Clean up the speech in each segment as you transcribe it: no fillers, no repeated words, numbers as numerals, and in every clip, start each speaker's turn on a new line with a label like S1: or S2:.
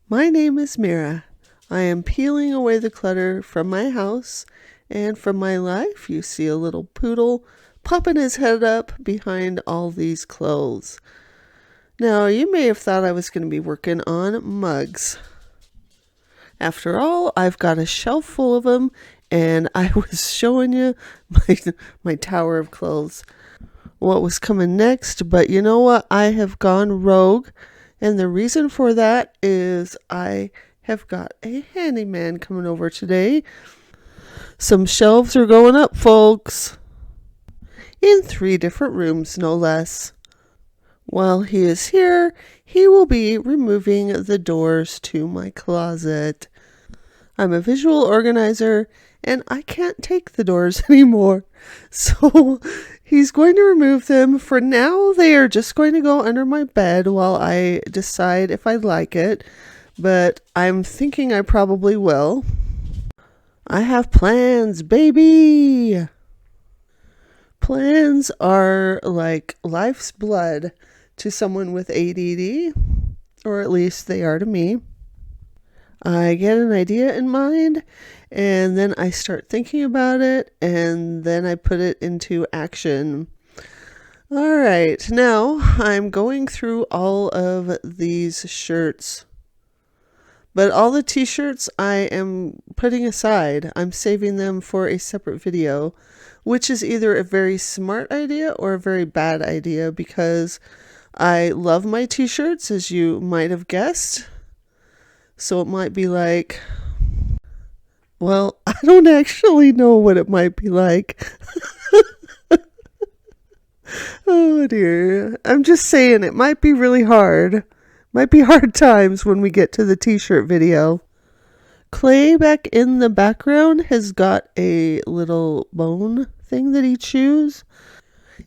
S1: My name is Mira. I am peeling away the clutter from my house and from my life. You see a little poodle popping his head up behind all these clothes. Now, you may have thought I was going to be working on mugs. After all, I've got a shelf full of them, and I was showing you my tower of clothes. What was coming next, but you know what? I have gone rogue. And the reason for that is I have got a handyman coming over today. Some shelves are going up, folks. In 3 different rooms, no less. While he is here, he will be removing the doors to my closet. I'm a visual organizer, and I can't take the doors anymore. So he's going to remove them. For now, they are just going to go under my bed while I decide if I like it. But I'm thinking I probably will. I have plans, baby! Plans are like life's blood to someone with ADD, or at least they are to me. I get an idea in mind, and then I start thinking about it, and then I put it into action. All right, now I'm going through all of these shirts. But all the t-shirts I am putting aside. I'm saving them for a separate video, which is either a very smart idea or a very bad idea, because I love my t-shirts, as you might have guessed. So it might be like, well, I don't actually know what it might be like. Oh dear. I'm just saying it might be really hard. Might be hard times when we get to the t-shirt video. Clay back in the background has got a little bone thing that he chews,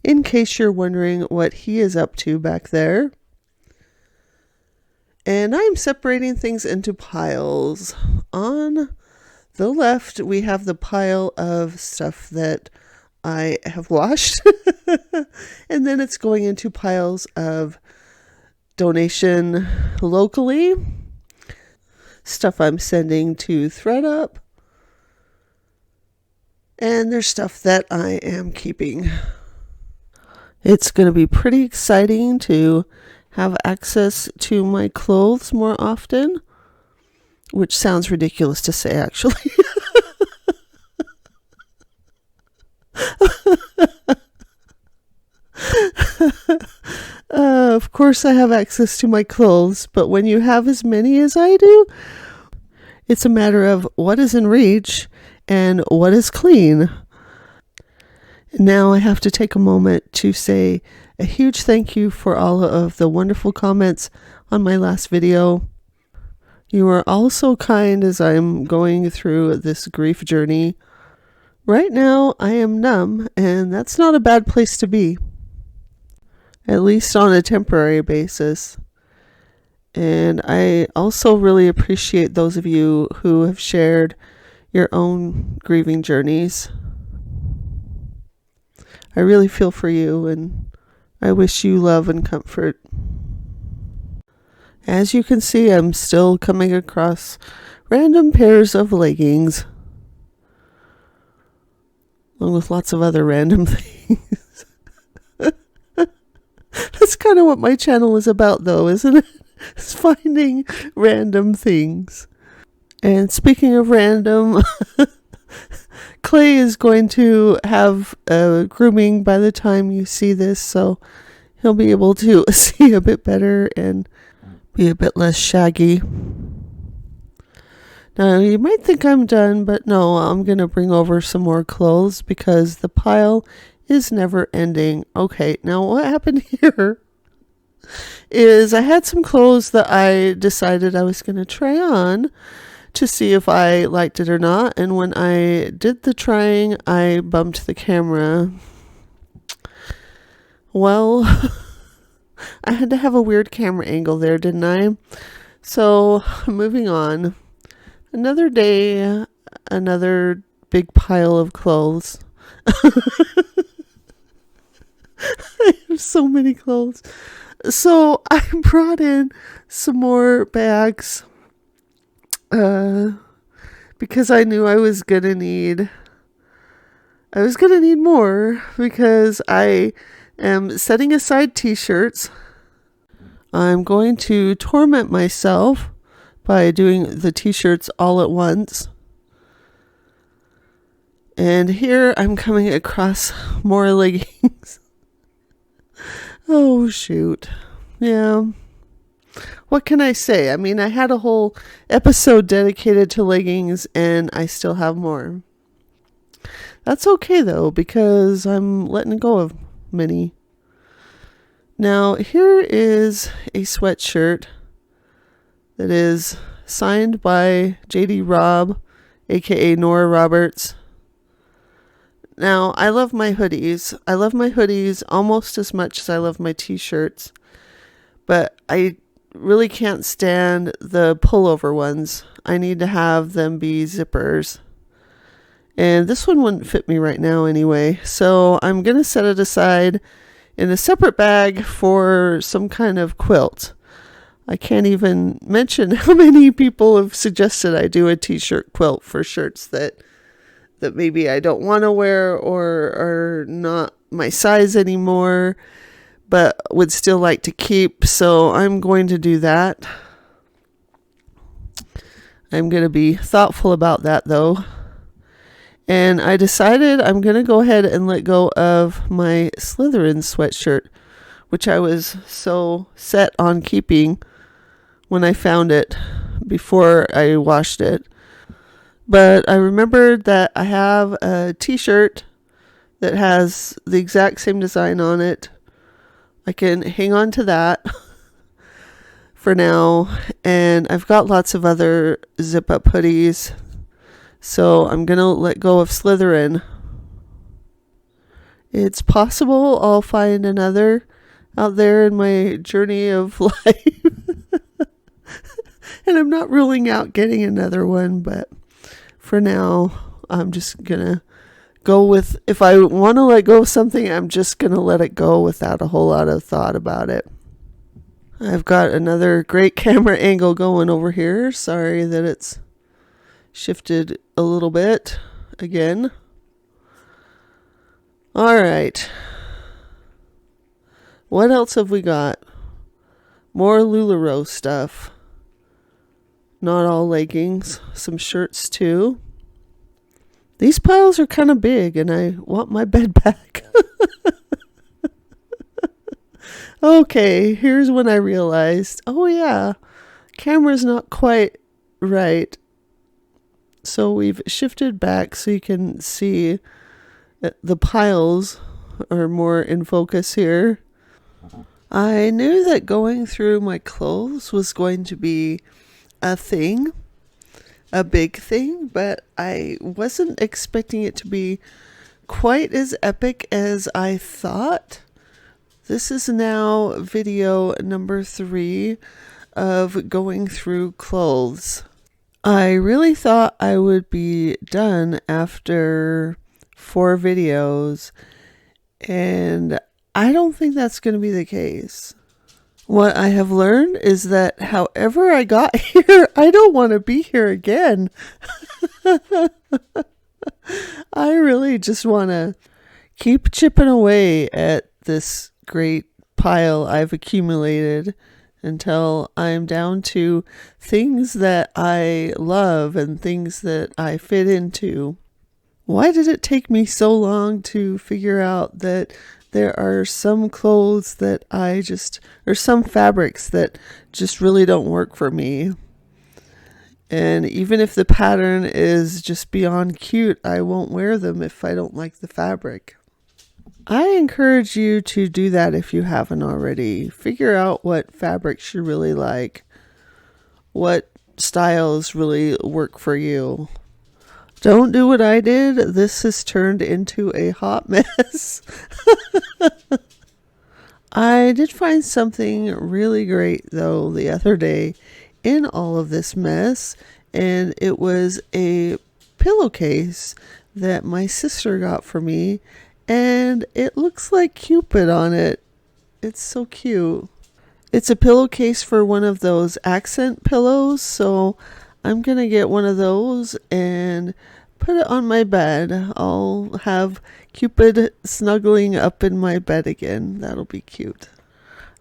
S1: in case you're wondering what he is up to back there. And I'm separating things into piles. On the left, we have the pile of stuff that I have washed. And then it's going into piles of donation locally, stuff I'm sending to ThreadUp, and there's stuff that I am keeping. It's going to be pretty exciting to have access to my clothes more often, which sounds ridiculous to say, actually. Of course I have access to my clothes, but when you have as many as I do, it's a matter of what is in reach and what is clean. Now I have to take a moment to say a huge thank you for all of the wonderful comments on my last video. You are all so kind as I'm going through this grief journey. Right now I am numb, and that's not a bad place to be. At least on a temporary basis. And I also really appreciate those of you who have shared your own grieving journeys. I really feel for you, and I wish you love and comfort. As you can see, I'm still coming across random pairs of leggings, along with lots of other random things. That's kind of what my channel is about, though, isn't it? It's finding random things. And speaking of random, Clay is going to have grooming by the time you see this, so he'll be able to see a bit better and be a bit less shaggy. Now, you might think I'm done, but no, I'm going to bring over some more clothes because the pile is never ending. Okay, now what happened here is I had some clothes that I decided I was going to try on to see if I liked it or not. And when I did the trying, I bumped the camera. Well, I had to have a weird camera angle there, didn't I? So, moving on. Another day, another big pile of clothes. I have so many clothes. So I brought in some more bags uh, because I knew I was gonna need more, because I am setting aside t-shirts. I'm going to torment myself by doing the t-shirts all at once. And here I'm coming across more leggings. Oh, shoot. Yeah. What can I say? I mean, I had a whole episode dedicated to leggings, and I still have more. That's okay, though, because I'm letting go of many. Now, here is a sweatshirt that is signed by JD Robb, aka Nora Roberts. Now, I love my hoodies. I love my hoodies almost as much as I love my t-shirts, but I really can't stand the pullover ones. I need to have them be zippers. And this one wouldn't fit me right now anyway, so I'm going to set it aside in a separate bag for some kind of quilt. I can't even mention how many people have suggested I do a t-shirt quilt for shirts that maybe I don't want to wear or are not my size anymore, but would still like to keep. So I'm going to do that. I'm going to be thoughtful about that, though. And I decided I'm going to go ahead and let go of my Slytherin sweatshirt, which I was so set on keeping when I found it before I washed it. But I remembered that I have a t-shirt that has the exact same design on it. I can hang on to that for now. And I've got lots of other zip-up hoodies. So I'm going to let go of Slytherin. It's possible I'll find another out there in my journey of life. And I'm not ruling out getting another one, but for now, I'm just going to go with, if I want to let go of something, I'm just going to let it go without a whole lot of thought about it. I've got another great camera angle going over here. Sorry that it's shifted a little bit again. All right. What else have we got? More LuLaRoe stuff. Not all leggings, some shirts too. These piles are kind of big and I want my bed back. Okay, here's when I realized, oh yeah, camera's not quite right. So we've shifted back so you can see that the piles are more in focus here. I knew that going through my clothes was going to be a thing, a big thing, but I wasn't expecting it to be quite as epic as I thought. This is now video number 3 of going through clothes. I really thought I would be done after 4 videos, and I don't think that's going to be the case. What I have learned is that however I got here, I don't want to be here again. I really just want to keep chipping away at this great pile I've accumulated until I'm down to things that I love and things that I fit into. Why did it take me so long to figure out that there are some clothes that or some fabrics that just really don't work for me? And even if the pattern is just beyond cute, I won't wear them if I don't like the fabric. I encourage you to do that if you haven't already. Figure out what fabrics you really like, what styles really work for you. Don't do what I did. This has turned into a hot mess. I did find something really great, though, the other day in all of this mess, and it was a pillowcase that my sister got for me, and it looks like Cupid on it. It's so cute. It's a pillowcase for one of those accent pillows, so I'm going to get one of those and put it on my bed. I'll have Cupid snuggling up in my bed again. That'll be cute.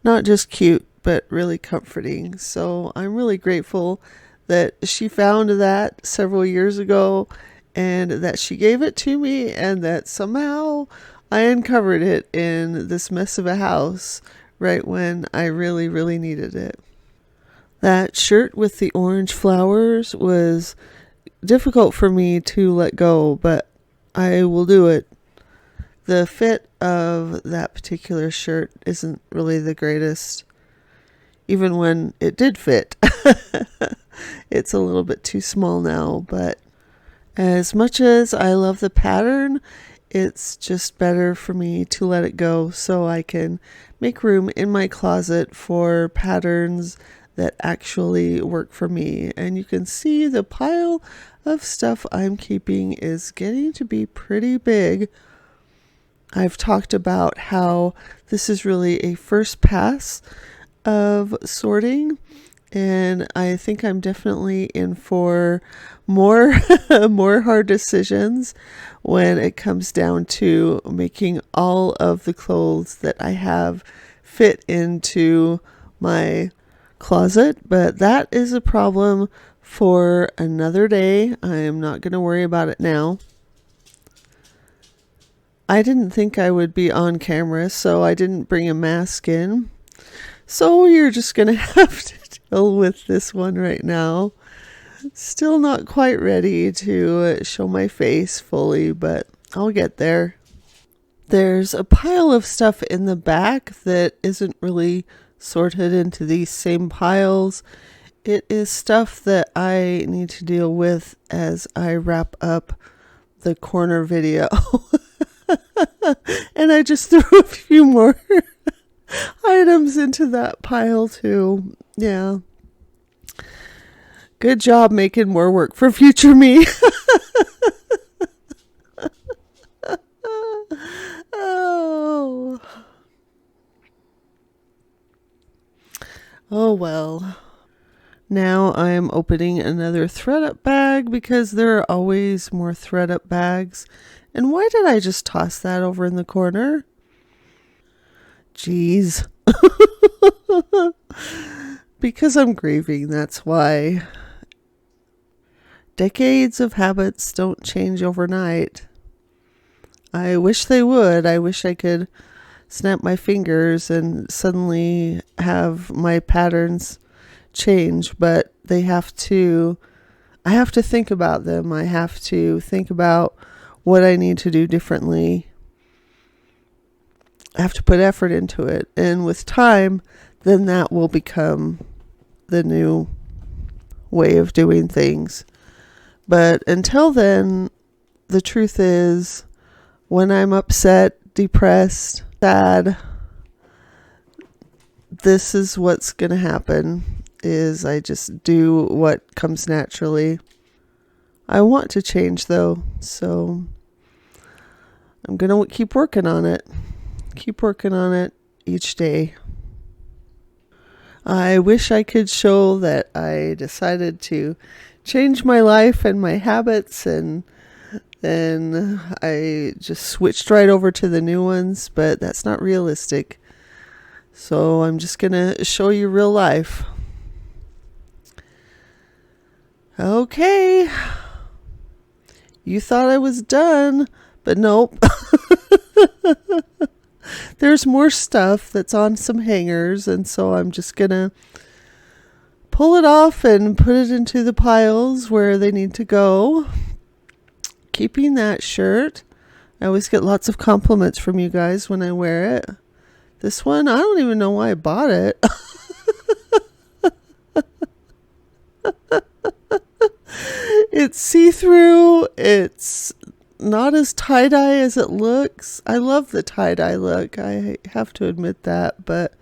S1: Not just cute, but really comforting. So I'm really grateful that she found that several years ago and that she gave it to me and that somehow I uncovered it in this mess of a house right when I really, really needed it. That shirt with the orange flowers was difficult for me to let go, but I will do it. The fit of that particular shirt isn't really the greatest, even when it did fit. It's a little bit too small now, but as much as I love the pattern, it's just better for me to let it go so I can make room in my closet for patterns that actually work for me. And you can see the pile of stuff I'm keeping is getting to be pretty big. I've talked about how this is really a first pass of sorting, and I think I'm definitely in for more more hard decisions when it comes down to making all of the clothes that I have fit into my closet. But that is a problem for another day. I'm not going to worry about it now. I didn't think I would be on camera, so I didn't bring a mask in. So you're just going to have to deal with this one right now. Still not quite ready to show my face fully, but I'll get there. There's a pile of stuff in the back that isn't really sorted into these same piles. It is stuff that I need to deal with as I wrap up the corner video. And I just threw a few more items into that pile too. Yeah. Good job making more work for future me. Oh. Oh well. Now I am opening another thread-up bag because there are always more thread-up bags. And why did I just toss that over in the corner? Jeez. Because I'm grieving, that's why. Decades of habits don't change overnight. I wish they would. I wish I could snap my fingers and suddenly have my patterns change, but I have to think about them. I have to think about what I need to do differently. I have to put effort into it. And with time, then that will become the new way of doing things. But until then, the truth is, when I'm upset, depressed, sad, this is what's going to happen, is I just do what comes naturally. I want to change though, so I'm going to keep working on it. Keep working on it each day. I wish I could show that I decided to change my life and my habits, and then I just switched right over to the new ones, but that's not realistic. So I'm just going to show you real life. Okay. You thought I was done, but nope. There's more stuff that's on some hangers, and so I'm just going to pull it off and put it into the piles where they need to go. Keeping that shirt. I always get lots of compliments from you guys when I wear it. This one, I don't even know why I bought it. It's see-through. It's not as tie-dye as it looks. I love the tie-dye look. I have to admit that. But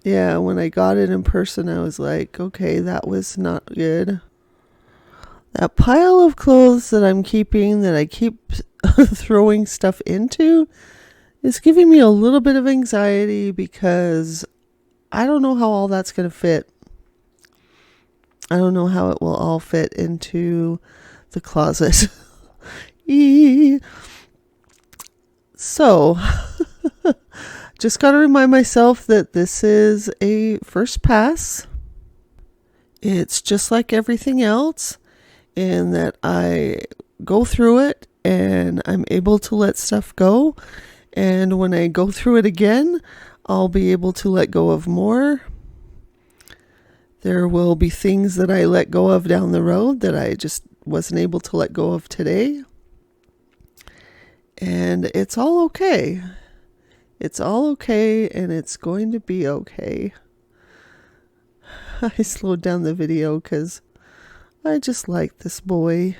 S1: yeah, when I got it in person, I was like, okay, that was not good. That pile of clothes that I'm keeping, that I keep throwing stuff into, is giving me a little bit of anxiety because I don't know how all that's going to fit. I don't know how it will all fit into the closet. Eee. So, just got to remind myself that this is a first pass. It's just like everything else, in that I go through it and I'm able to let stuff go. And when I go through it again, I'll be able to let go of more. There will be things that I let go of down the road that I just wasn't able to let go of today. And it's all okay. It's all okay, and it's going to be okay. I slowed down the video because I just like this boy.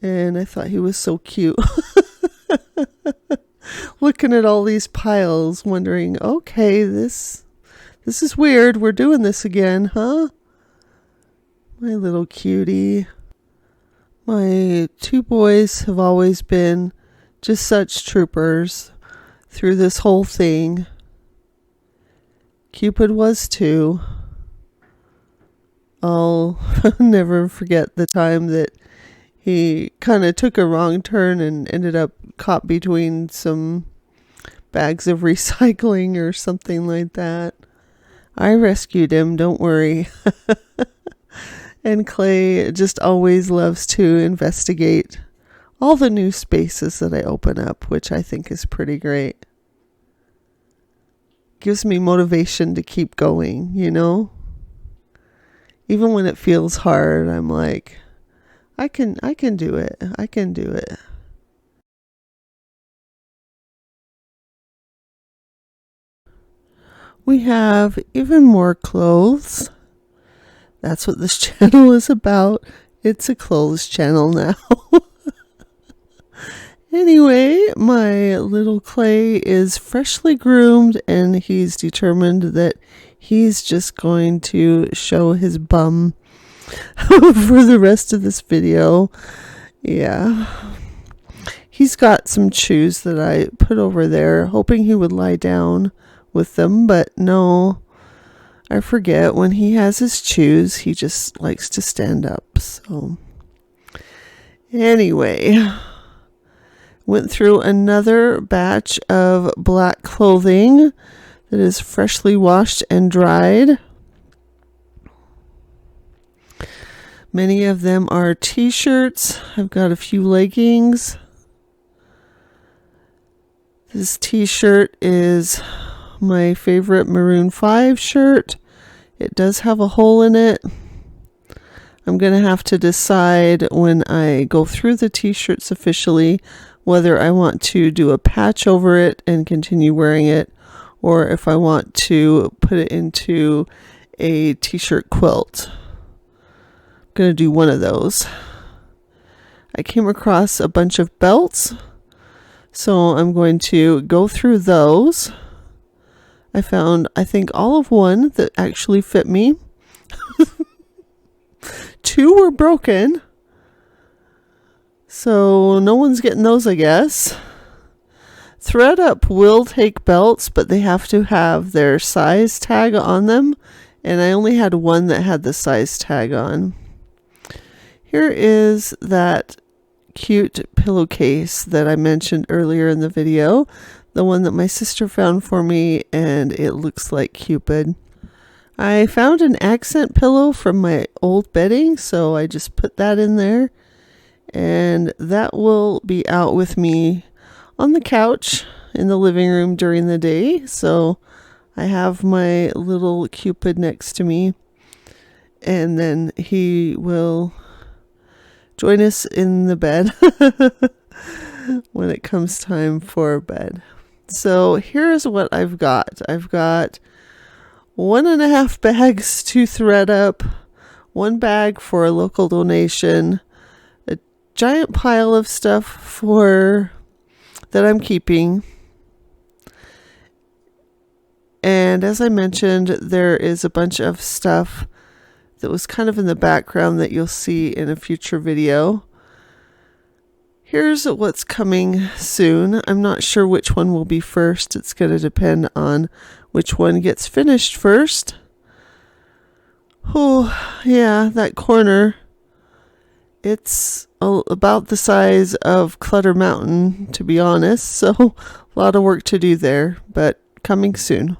S1: And I thought he was so cute. Looking at all these piles, wondering, okay, this is weird. We're doing this again, huh? My little cutie. My two boys have always been just such troopers through this whole thing. Cupid was too. I'll never forget the time that he kind of took a wrong turn and ended up caught between some bags of recycling or something like that. I rescued him, don't worry. And Clay just always loves to investigate all the new spaces that I open up, which I think is pretty great. Gives me motivation to keep going, you know? Even when it feels hard, I'm like, I can do it. I can do it. We have even more clothes. That's what this channel is about. It's a clothes channel now. Anyway, my little Clay is freshly groomed, and he's determined that he's just going to show his bum for the rest of this video. Yeah. He's got some shoes that I put over there, hoping he would lie down with them, but no. I forget, when he has his shoes, he just likes to stand up. So anyway, went through another batch of black clothing that is freshly washed and dried. Many of them are t-shirts. I've got a few leggings. This t-shirt is my favorite Maroon 5 shirt. It does have a hole in it. I'm going to have to decide when I go through the t-shirts officially whether I want to do a patch over it and continue wearing it, or if I want to put it into a t-shirt quilt. I'm going to do one of those. I came across a bunch of belts, so I'm going to go through those. I found, I think, all of one that actually fit me. 2 were broken. So no one's getting those, I guess. ThreadUp will take belts, but they have to have their size tag on them. And I only had one that had the size tag on. Here is that cute pillowcase that I mentioned earlier in the video. The one that my sister found for me, and it looks like Cupid. I found an accent pillow from my old bedding, so I just put that in there. And that will be out with me on the couch in the living room during the day. So I have my little Cupid next to me. And then he will join us in the bed when it comes time for bed. So here's what I've got. I've got 1.5 bags to thread up, 1 bag for a local donation, a giant pile of stuff that I'm keeping. And as I mentioned, there is a bunch of stuff that was kind of in the background that you'll see in a future video. Here's what's coming soon. I'm not sure which one will be first. It's going to depend on which one gets finished first. Oh, yeah, that corner. It's about the size of Clutter Mountain, to be honest. So, a lot of work to do there, but coming soon.